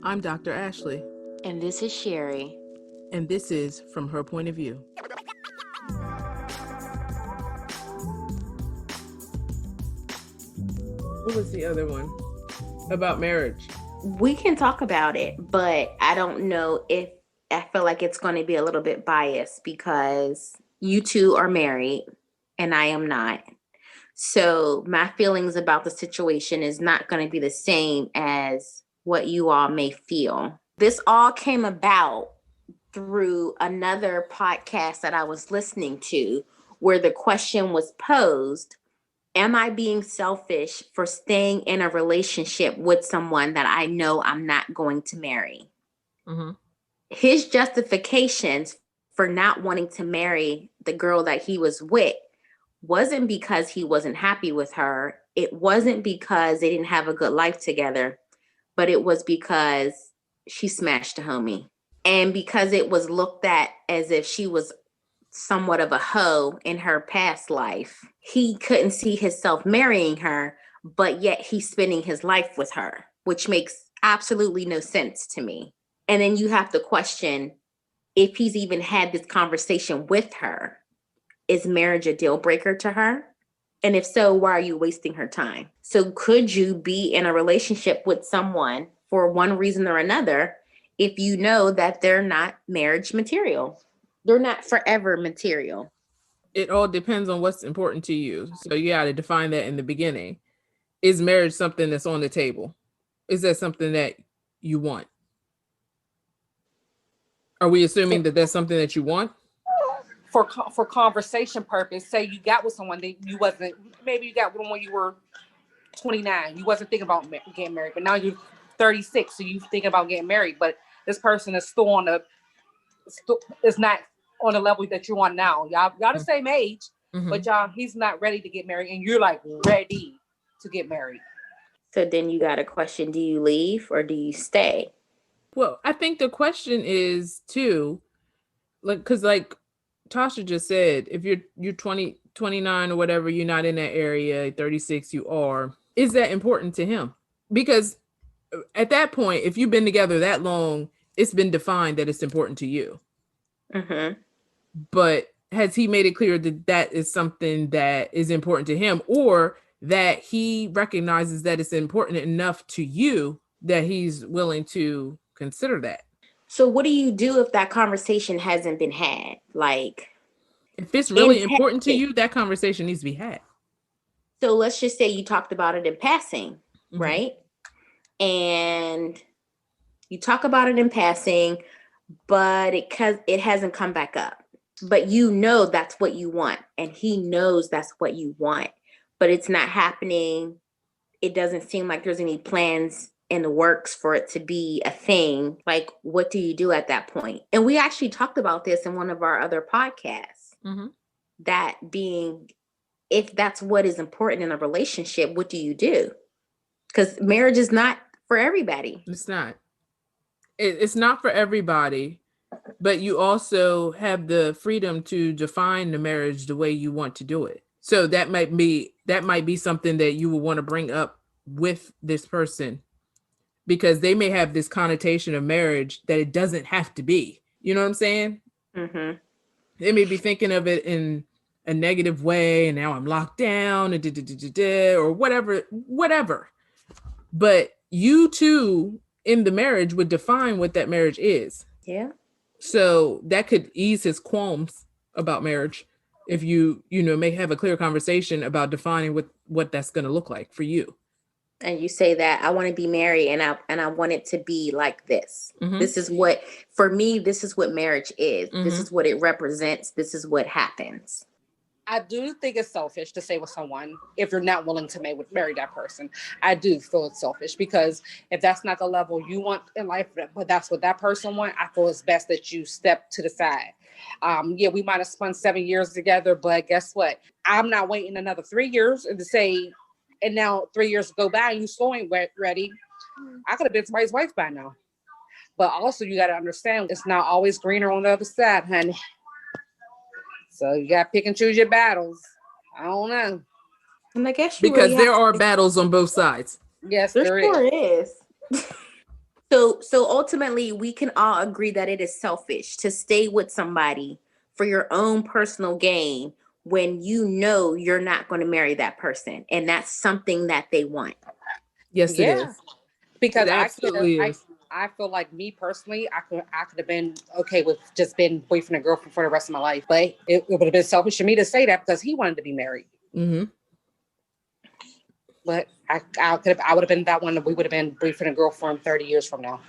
I'm Dr. Ashley. And this is Sherry. And this is From Her Point of View. What was the other one? About marriage. We can talk about it, but I don't know if I feel like it's going to be a little bit biased because you two are married and I am not. So my feelings about the situation is not going to be the same as what you all may feel. This all came about through another podcast that I was listening to where the question was posed, am I being selfish for staying in a relationship with someone that I know I'm not going to marry? Mm-hmm. His justifications for not wanting to marry the girl that he was with wasn't because he wasn't happy with her. It wasn't because they didn't have a good life together, but it was because she smashed a homie. And because it was looked at as if she was somewhat of a hoe in her past life, he couldn't see himself marrying her, but yet he's spending his life with her, which makes absolutely no sense to me. And then you have to question if he's even had this conversation with her. Is marriage a deal breaker to her? And if so, why are you wasting her time? So could you be in a relationship with someone for one reason or another if you know that they're not marriage material? They're not forever material. It all depends on what's important to you. So you got to define that in the beginning. Is marriage something that's on the table? Is that something that you want? Are we assuming that that's something that you want? For conversation purpose, say you got with someone that you wasn't, maybe you got with them when you were 29, you wasn't thinking about getting married, but now you're 36, so you thinking about getting married, but this person is still is not on the level that you want now. Y'all the same age, but he's not ready to get married, and you're like ready to get married. So then you got a question, do you leave or do you stay? Well, I think the question is too, because like Toshia just said, if you're 20, 29 or whatever, you're not in that area, 36 you are, is that important to him? Because at that point, if you've been together that long, it's been defined that it's important to you. Mm-hmm. But has he made it clear that that is something that is important to him, or that he recognizes that it's important enough to you that he's willing to consider that? So what do you do if that conversation hasn't been had? Like, if it's really important to you, that conversation needs to be had. So let's just say you talked about it in passing, right? And you talk about it in passing, but it hasn't come back up. But you know that's what you want, and he knows that's what you want, but it's not happening. It doesn't seem like there's any plans in the works for it to be a thing. Like, what do you do at that point? And we actually talked about this in one of our other podcasts. That being, if that's what is important in a relationship, what do you do? Because marriage is not for everybody. It's not. It's not for everybody, but you also have the freedom to define the marriage the way you want to do it. So that might be something that you will want to bring up with this person, because they may have this connotation of marriage that it doesn't have to be. You know what I'm saying? Mm-hmm. They may be thinking of it in a negative way, and now I'm locked down, or whatever. But you two in the marriage would define what that marriage is. Yeah. So that could ease his qualms about marriage if you may have a clear conversation about defining what that's going to look like for you. And you say that I want to be married and I want it to be like this. This is what, for me, this is what marriage is. This is what it represents. This is what happens. I do think it's selfish to stay with someone if you're not willing to marry that person. I do feel it's selfish, because if that's not the level you want in life, but that's what that person wants, I feel it's best that you step to the side. Yeah, we might have spent 7 years together, but guess what? I'm not waiting another 3 years to say, and now 3 years go by and you still ain't ready. I could have been somebody's wife by now. But also you got to understand, it's not always greener on the other side, honey. So you got to pick and choose your battles. I don't know. And I guess because there are battles on both sides. Yes, there sure is. So ultimately, we can all agree that it is selfish to stay with somebody for your own personal gain when you know you're not going to marry that person, and that's something that they want. Yes, it Yeah, is. It because absolutely is. I feel like me personally, I could have been okay with just being boyfriend and girlfriend for the rest of my life, but it would have been selfish of me to say that because he wanted to be married. Mm-hmm. But I would have been that one. We would have been boyfriend and girlfriend 30 years from now.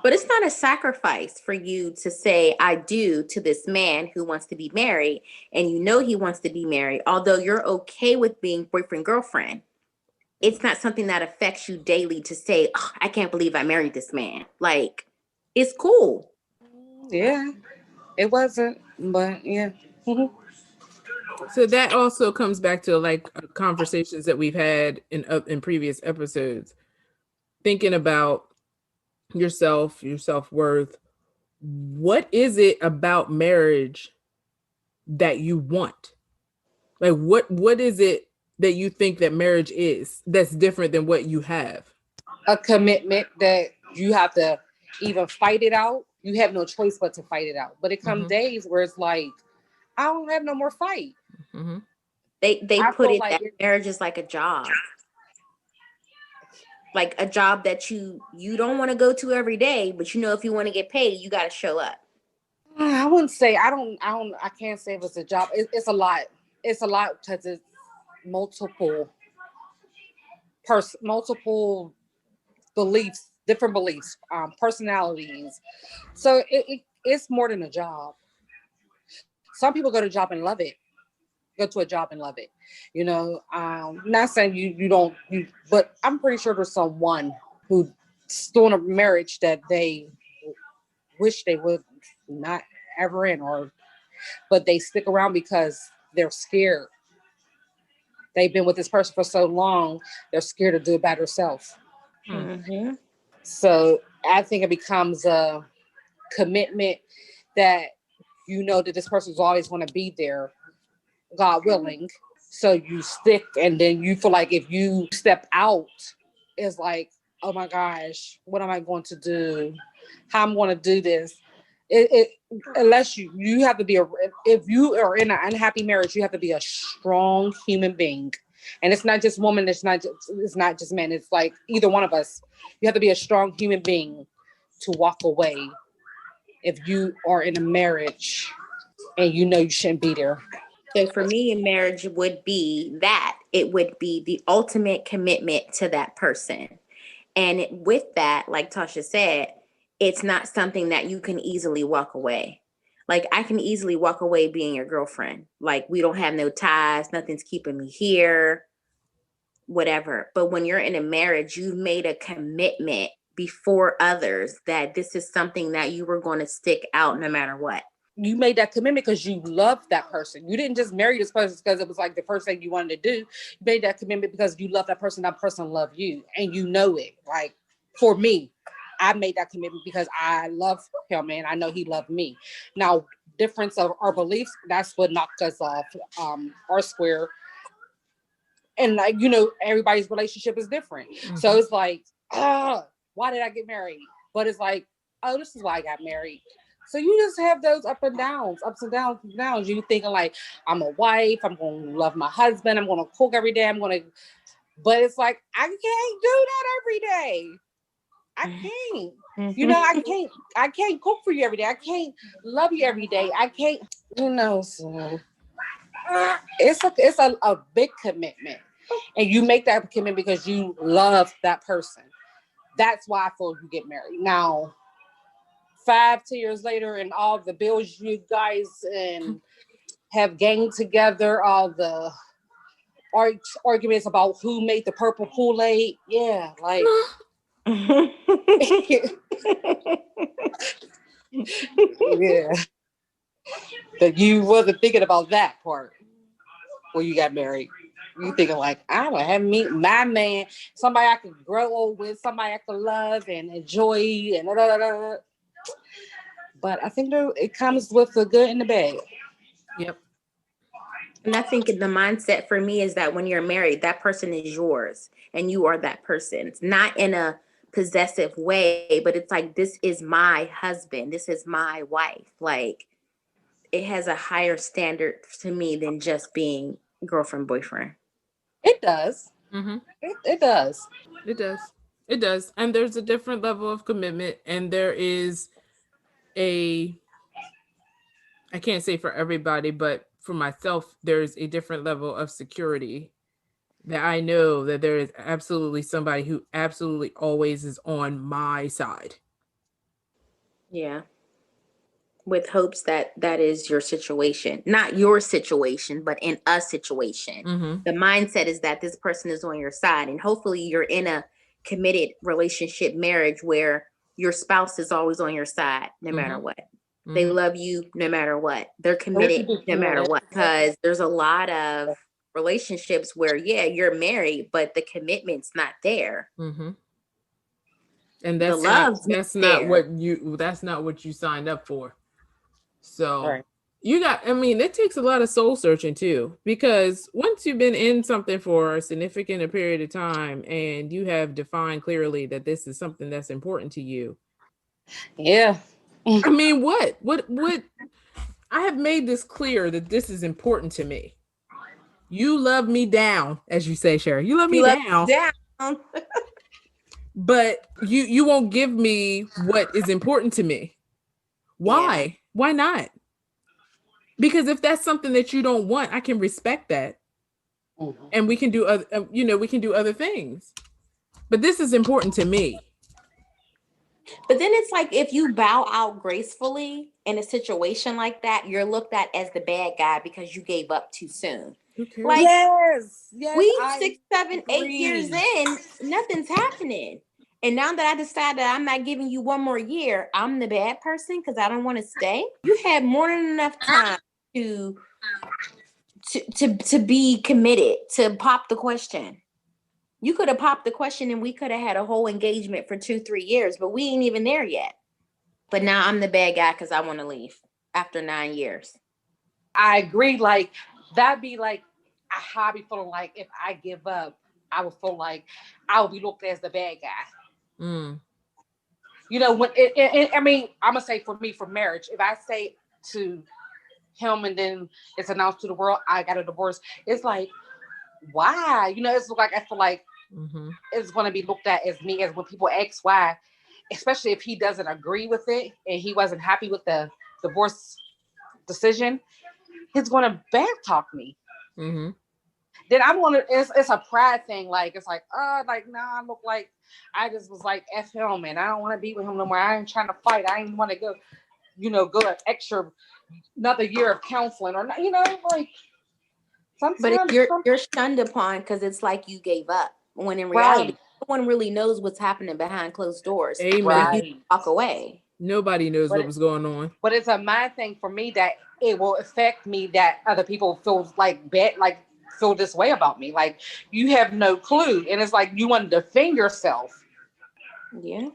But it's not a sacrifice for you to say I do to this man who wants to be married, and you know he wants to be married, although you're okay with being boyfriend girlfriend. It's not something that affects you daily to say, oh, I can't believe I married this man. Like, it's cool. Yeah, it wasn't, but yeah. Mhm. So that also comes back to like conversations that we've had in previous episodes, thinking about yourself, your self-worth. What is it about marriage that you want? Like what is it that you think that marriage is that's different than what you have? A commitment that you have to even fight it out. You have no choice but to fight it out. But it comes Mm-hmm. days where it's like, I don't have no more fight. Mm-hmm. They I put feel it like that marriage is like a job. Like a job that you don't want to go to every day, but you know if you want to get paid, you got to show up. I wouldn't say I can't say if it's a job. It's a lot. It's a lot because it's multiple multiple beliefs, different beliefs, personalities. So it's more than a job. Some people go to a job and love it. Go to a job and love it. Not saying you don't, but I'm pretty sure there's someone who's still in a marriage that they wish they would not ever in, or but they stick around because they're scared. They've been with this person for so long, they're scared to do it by themselves. Mm-hmm. So I think it becomes a commitment that you know that this person's always going to be there, God willing. So you stick, and then you feel like if you step out, it's like, oh my gosh, what am I going to do? How I'm going to do this? Unless you have to be if you are in an unhappy marriage, you have to be a strong human being, and it's not just woman. It's not just men. It's like either one of us. You have to be a strong human being to walk away if you are in a marriage and you know you shouldn't be there. So for me, marriage would be that it would be the ultimate commitment to that person. And with that, like Tasha said, it's not something that you can easily walk away. Like I can easily walk away being your girlfriend. Like we don't have no ties, nothing's keeping me here, whatever. But when you're in a marriage, you've made a commitment before others that this is something that you were going to stick out no matter what. You made that commitment because you loved that person. You didn't just marry this person because it was like the first thing you wanted to do. You made that commitment because you love that person loved you, and you know it. Like for me, I made that commitment because I love him and I know he loved me. Now, difference of our beliefs, that's what knocked us off our square. And like, everybody's relationship is different. Mm-hmm. So it's like, why did I get married? But it's like, oh, this is why I got married. So you just have those ups and downs, ups and downs, and downs. You thinking like, I'm a wife, I'm going to love my husband, I'm going to cook every day, but it's like, I can't do that every day. I can't. I can't cook for you every day. I can't love you every day. I can't, so it's a big commitment. And you make that commitment because you love that person. That's why I feel you get married. Now, 10 years later, and all the bills you guys and have gained together, all the arguments about who made the purple Kool-Aid. Yeah, like yeah. That you wasn't thinking about that part when you got married. You thinking like, I don't have meet my man, somebody I could grow old with, somebody I could love and enjoy, and da, da, da, da. But I think it comes with the good and the bad. Yep. And I think the mindset for me is that when you're married, that person is yours and you are that person. It's not in a possessive way, but it's like, this is my husband, this is my wife. Like, it has a higher standard to me than just being girlfriend, boyfriend. It does. Mm-hmm. It does. It does. It does. And there's a different level of commitment, and there is a, I can't say for everybody, but for myself, there's a different level of security that I know that there is absolutely somebody who absolutely always is on my side. Yeah. With hopes that that is your situation, not your situation, but in a situation. Mm-hmm. The mindset is that this person is on your side, and hopefully you're in a committed relationship, marriage, where your spouse is always on your side no matter what. They Mm-hmm. love you no matter what. They're Or you committed could be no matter committed. what. Because there's a lot of relationships where, yeah, you're married, but the commitment's not there. Mm-hmm. And The that's not love's not that's not there. what you signed up for. So Right. you got, I mean, it takes a lot of soul searching too, because once you've been in something for a significant period of time and you have defined clearly that this is something that's important to you. Yeah. I mean, what I have made this clear that this is important to me. You love me down, as you say, Sherry. You love me You love down, down. but you won't give me what is important to me. Why? Yeah. Why not? Because if that's something that you don't want, I can respect that, Mhm. and we can do other, we can do other things. But this is important to me. But then it's like, if you bow out gracefully in a situation like that, you're looked at as the bad guy because you gave up too soon. Who cares? Like, Yes. Yes. we I 6, 7, 8 years agree. in, nothing's happening. And now that I decided I'm not giving you one more year, I'm the bad person because I don't want to stay. You had more than enough time to be committed, to pop the question. You could have popped the question and we could have had a whole engagement for 2, 3 years, but we ain't even there yet. But now I'm the bad guy because I want to leave after 9 years. I agree. Like, that'd be like how I be feeling like if I give up, I would feel like I would be looked at as the bad guy. Mm. You know, when I mean, I'm gonna say for me, for marriage, if I say to him and then it's announced to the world I got a divorce, it's like, why? You know, it's like I feel like Mm-hmm. it's gonna be looked at as me, as when people ask why, especially if he doesn't agree with it and he wasn't happy with the divorce decision, he's gonna back talk me. Mm-hmm. Then I'm gonna, it's a pride thing. Like, it's like, like, nah, I look like I just was like F him and I don't want to be with him no more. I ain't trying to fight. I ain't want to go, go an extra another year of counseling or not, like But if sometimes you're shunned upon because it's like you gave up, when in reality, right, no one really knows what's happening behind closed doors. Amen. When you right. walk away. Nobody knows what was going on. But it's a mind thing for me that it will affect me that other people feel like bad, like feel this way about me. Like, you have no clue. And it's like you want to defend yourself. Yeah.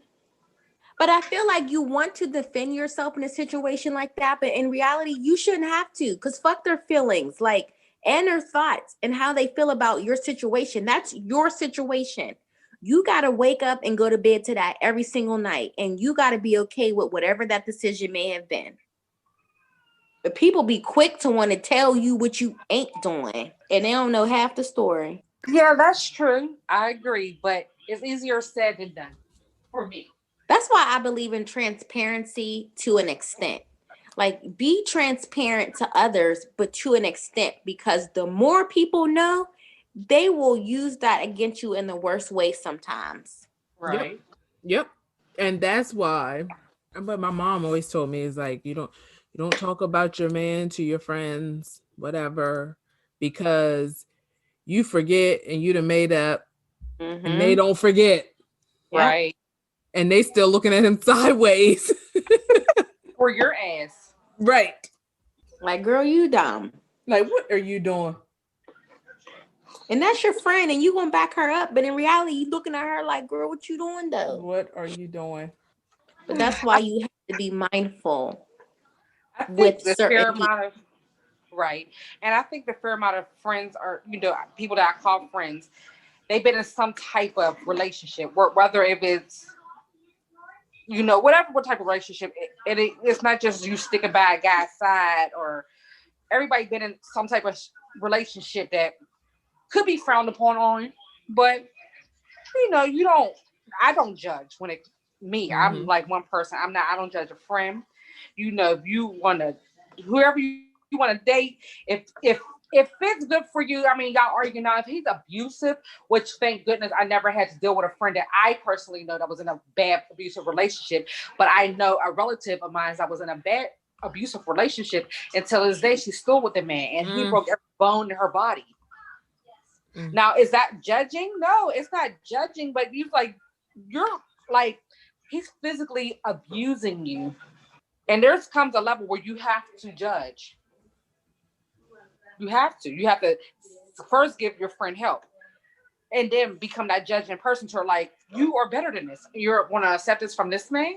But I feel like you want to defend yourself in a situation like that, but in reality, you shouldn't have to, because fuck their feelings, like, and their thoughts and how they feel about your situation. That's your situation. You got to wake up and go to bed to that every single night, and you got to be okay with whatever that decision may have been. But people be quick to want to tell you what you ain't doing, and they don't know half the story. Yeah, that's true. I agree. But it's easier said than done for me. That's why I believe in transparency to an extent. Like, be transparent to others, but to an extent, because the more people know, they will use that against you in the worst way sometimes. Right. Yep. And that's why, but my mom always told me, is like, you don't talk about your man to your friends, whatever, because you forget and you done made up and they don't forget. Yep. Right. And they still looking at him sideways. For your ass. Right. Like, girl, you dumb. Like, what are you doing? And that's your friend, and you gonna back her up, but in reality, you looking at her like, girl, what you doing though? What are you doing? But that's why you have to be mindful I think with the certain fair people. amount of right. And I think the fair amount of friends are, people that I call friends, they've been in some type of relationship, whether if it's, what type of relationship, it's not just you sticking by a guy's side, or everybody been in some type of relationship that could be frowned upon on, but I don't judge I'm like one person. I don't judge a friend. If you want to, whoever you want to date, if it's good for you, I mean, y'all argue now. If he's abusive, which thank goodness I never had to deal with a friend that I personally know that was in a bad abusive relationship, but I know a relative of mine that was in a bad abusive relationship until this day she's still with the man, and he broke every bone in her body. Now, is that judging? No, it's not judging, but you're like, he's physically abusing you. And there comes a level where you have to judge. You have to first give your friend help, and then become that judging person to her, like, you are better than this. You want to accept this from this man?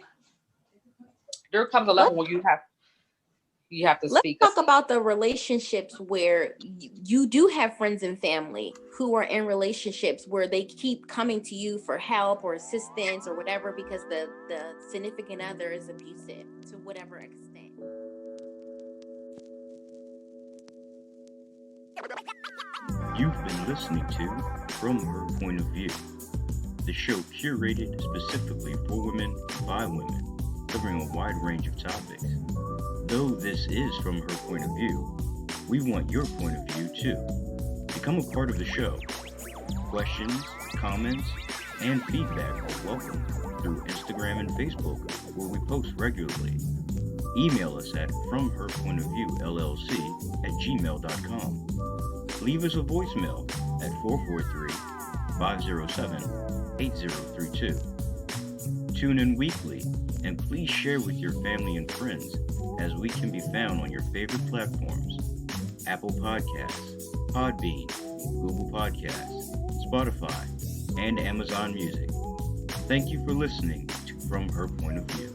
There comes a level where you have to speak up. Let's talk about the relationships where you do have friends and family who are in relationships where they keep coming to you for help or assistance or whatever because the significant other is abusive to whatever extent. You've been listening to From Her Point of View, the show curated specifically for women by women, covering a wide range of topics. Though this is From Her Point of View, we want your point of view too. Become a part of the show. Questions, comments, and feedback are welcome through Instagram and Facebook, where we post regularly. Email us at fromherpointofviewllc@gmail.com. Leave us a voicemail at 443-507-8032. Tune in weekly, and please share with your family and friends, as we can be found on your favorite platforms: Apple Podcasts, Podbean, Google Podcasts, Spotify, and Amazon Music. Thank you for listening to From Her Point of View.